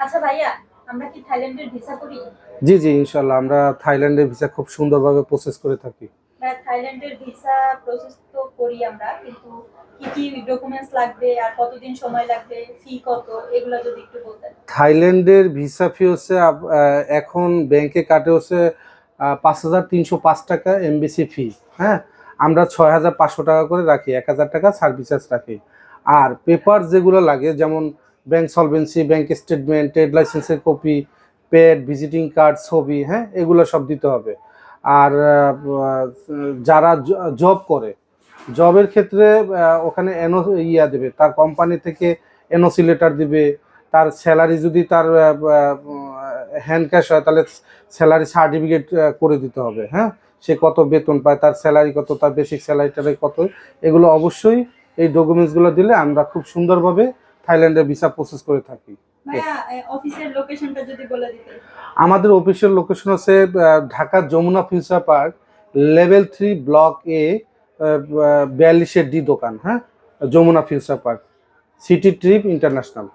আচ্ছা ভাইয়া, আমরা কি থাইল্যান্ডের ভিসা করি? জি জি, ইনশাল্লাহ আমরা থাইল্যান্ডের ভিসা খুব সুন্দরভাবে প্রসেস করে থাকি। থাইল্যান্ডের ভিসা প্রসেস তো করি আমরা, কিন্তু কি কি ডকুমেন্টস লাগবে আর কতদিন সময় লাগবে, ফি কত, এগুলো যদি একটু বলতেন। থাইল্যান্ডের ভিসা ফি হচ্ছে এখন ব্যাংকে কাটে হচ্ছে 5,305 টাকা এমবিসি ফি। হ্যাঁ, আমরা 6,500 টাকা করে রাখি, 1,000 টাকা সার্ভিস চার্জ রাখি। আর পেপার যেগুলো লাগে, যেমন bank solvency, bank statement, trade লাইসেন্সের কপি, পেড ভিজিটিং কার্ড, ছবি, হ্যাঁ এগুলো সব দিতে হবে। আর যারা জব করে, জবের ক্ষেত্রে ওখানে এনও দেবে, তার কোম্পানি থেকে এনওসি লেটার দিবে। তার স্যালারি যদি তার হ্যান্ড ক্যাশ হয়, তাহলে স্যালারি সার্টিফিকেট করে দিতে হবে। হ্যাঁ, সে কত বেতন পায়, তার স্যালারি কত, তার বেসিক স্যালারিটা কত, এগুলো অবশ্যই এই ডকুমেন্টসগুলো দিলে আমরা খুব সুন্দরভাবে থাইল্যান্ডের ভিসা প্রসেস করে থাকি। ভাইয়া, অফিসের লোকেশনটা যদি বলে দিতেন। আমাদের অফিসিয়াল লোকেশন হচ্ছে Dhaka Jamuna future park, level 3 block A, 42 D দোকান। হ্যাঁ, Jamuna future park, city trip international.